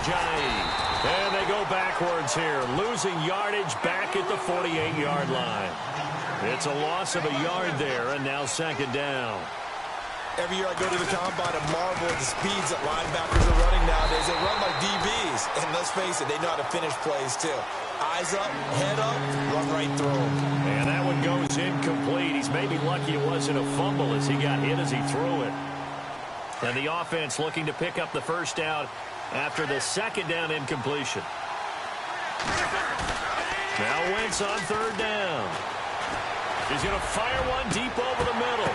Ajayi. And they go backwards here, losing yardage back at the 48-yard line. It's a loss of a yard there, and now second down. Every year I go to the combine and marvel at the speeds that linebackers are running nowadays. They run like DBs. And let's face it, they know how to finish plays too. Eyes up, head up, run right through them. And that one goes incomplete. He's maybe lucky it wasn't a fumble as he got hit as he threw it. And the offense looking to pick up the first down after the second down incompletion. Now Wentz on third down. He's going to fire one deep over the middle.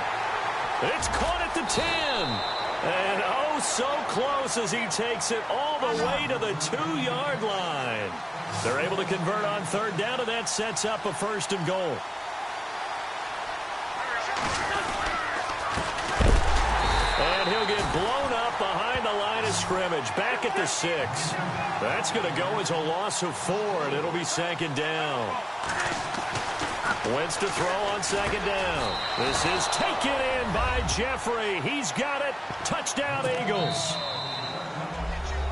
It's caught at the 10. And oh, so close as he takes it all the way to the 2-yard line. They're able to convert on third down, and that sets up a first and goal. And he'll get blown up behind the line of scrimmage, back at the 6. That's going to go as a loss of 4, and it'll be second down. Wentz to throw on second down. This is taken in by Jeffrey. He's got it. Touchdown, Eagles.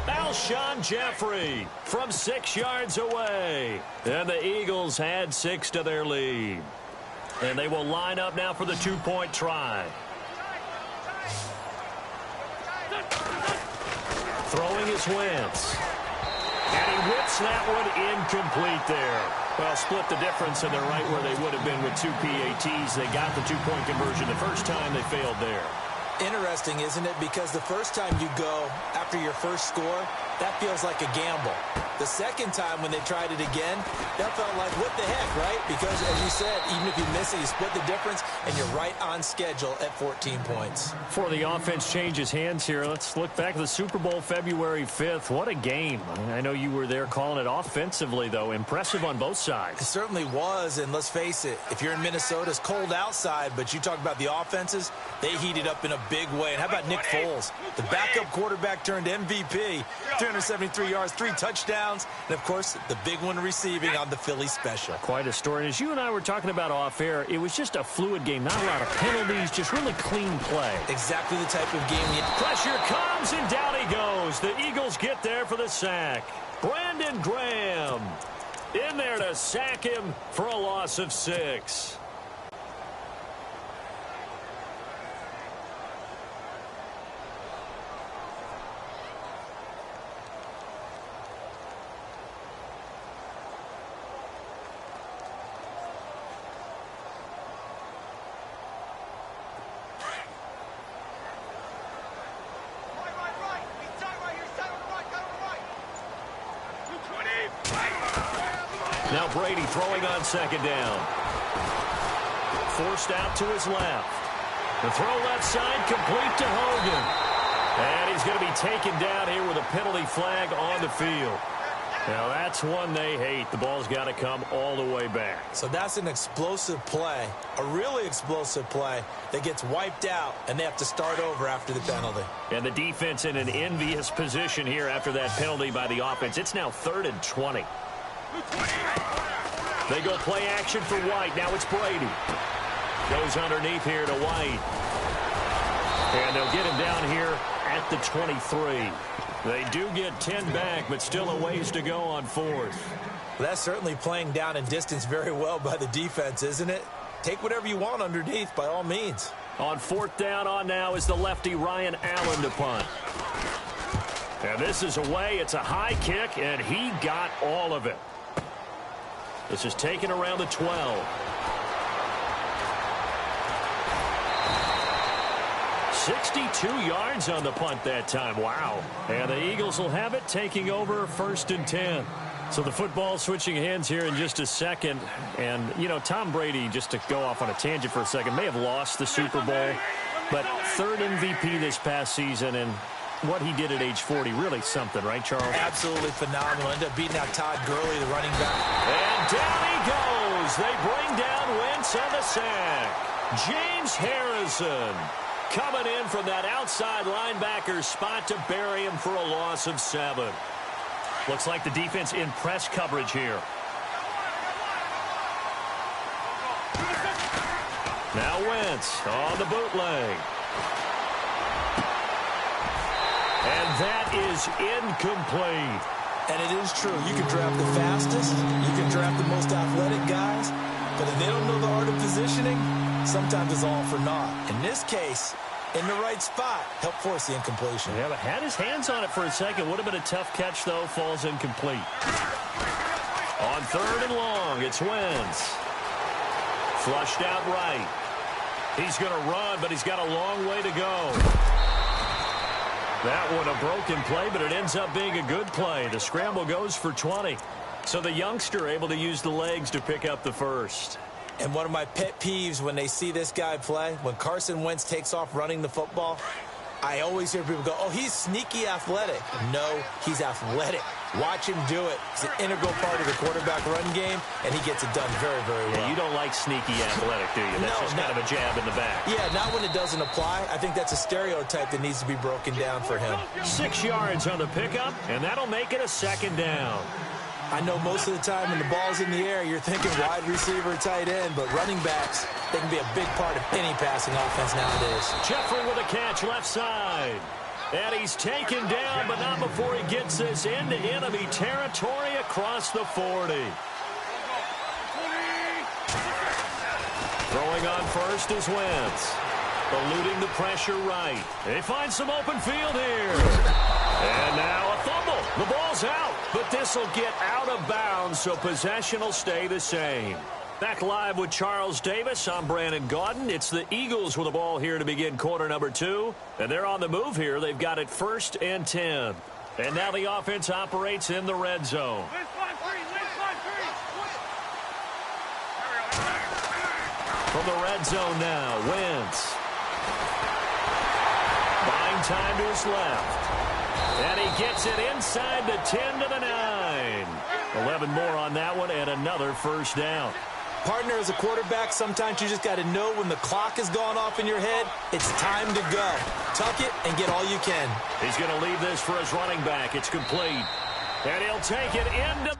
Alshon Jeffrey from 6 yards away. And the Eagles add 6 to their lead. And they will line up now for the 2-point try. Throwing is Wentz. And he whips that one incomplete there. Well, split the difference, and they're right where they would have been with 2 PATs. They got the 2-point conversion the first time. They failed there. Interesting, isn't it? Because the first time you go after your first score, that feels like a gamble. The second time when they tried it again, that felt like, what the heck, right? Because, as you said, even if you miss it, you split the difference, and you're right on schedule at 14 points. Before the offense changes hands here, let's look back at the Super Bowl February 5th. What a game. I know you were there calling it offensively, though. Impressive on both sides. It certainly was, and let's face it, if you're in Minnesota, it's cold outside, but you talk about the offenses, they heated up in a big way. And how about Nick Foles? The backup quarterback turned MVP, 373 yards, 3 touchdowns, and, of course, the big one receiving on the Philly special. Quite a story. And as you and I were talking about off air, it was just a fluid game. Not a lot of penalties, just really clean play. Exactly the type of game you... Pressure comes, and down he goes. The Eagles get there for the sack. Brandon Graham in there to sack him for a loss of 6. Now Brady throwing on second down. Forced out to his left. The throw left side complete to Hogan. And he's going to be taken down here with a penalty flag on the field. Now that's one they hate. The ball's got to come all the way back. So that's an explosive play, a really explosive play that gets wiped out, and they have to start over after the penalty. And the defense in an envious position here after that penalty by the offense. It's now 3rd and 20. They go play action for White. Now it's Brady. Goes underneath here to White. And they'll get him down here at the 23. They do get 10 back, but still a ways to go on 4th. Well, that's certainly playing down in distance very well by the defense, isn't it? Take whatever you want underneath, by all means. On 4th down on now is the lefty Ryan Allen to punt. And this is away. It's a high kick, and he got all of it. This is taken around the 12. 62 yards on the punt that time. Wow. And the Eagles will have it, taking over 1st and 10. So the football switching hands here in just a second. And, you know, Tom Brady, just to go off on a tangent for a second, may have lost the Super Bowl. But 3rd MVP this past season, and what he did at age 40, really something, right, Charles? Absolutely phenomenal. Ended up beating out Todd Gurley, the running back. And down he goes. They bring down Wentz on the sack. James Harrison coming in from that outside linebacker spot to bury him for a loss of 7. Looks like the defense in press coverage here. Now Wentz on the bootleg. And that is incomplete. And it is true. You can draft the fastest. You can draft the most athletic guys. But if they don't know the art of positioning, sometimes it's all for naught. In this case, in the right spot, helped force the incompletion. Yeah, but had his hands on it for a second. Would have been a tough catch, though. Falls incomplete. On 3rd and long, it's Wentz. Flushed out right. He's going to run, but he's got a long way to go. That one a broken play, but it ends up being a good play. The scramble goes for 20. So the youngster able to use the legs to pick up the first. And one of my pet peeves when they see this guy play, when Carson Wentz takes off running the football, I always hear people go, oh, he's sneaky athletic. No, he's athletic. Watch him do it. It's an integral part of the quarterback run game, and he gets it done very, very well. Yeah, you don't like sneaky athletic, do you? That's just kind of a jab in the back. Yeah, not when it doesn't apply. I think that's a stereotype that needs to be broken down for him. 6 yards on the pickup, and that'll make it a 2nd down. I know most of the time when the ball's in the air, you're thinking wide receiver, tight end, but running backs, they can be a big part of any passing offense nowadays. Jeffrey with a catch left side. And he's taken down, but not before he gets this into enemy territory across the 40. Throwing on first is Wentz. Eluding the pressure right. They find some open field here. And now a fumble. The ball's out, but this will get out of bounds, so possession will stay the same. Back live with Charles Davis. I'm Brandon Gaudin. It's the Eagles with the ball here to begin quarter number 2. And they're on the move here. They've got it 1st and 10. And now the offense operates in the red zone. From the red zone now, Wentz. Buying time to his left. And he gets it inside the 10 to the 9. 11 more on that one and another first down. Partner, as a quarterback, sometimes you just got to know when the clock has gone off in your head, it's time to go. Tuck it and get all you can. He's going to leave this for his running back. It's complete. And he'll take it into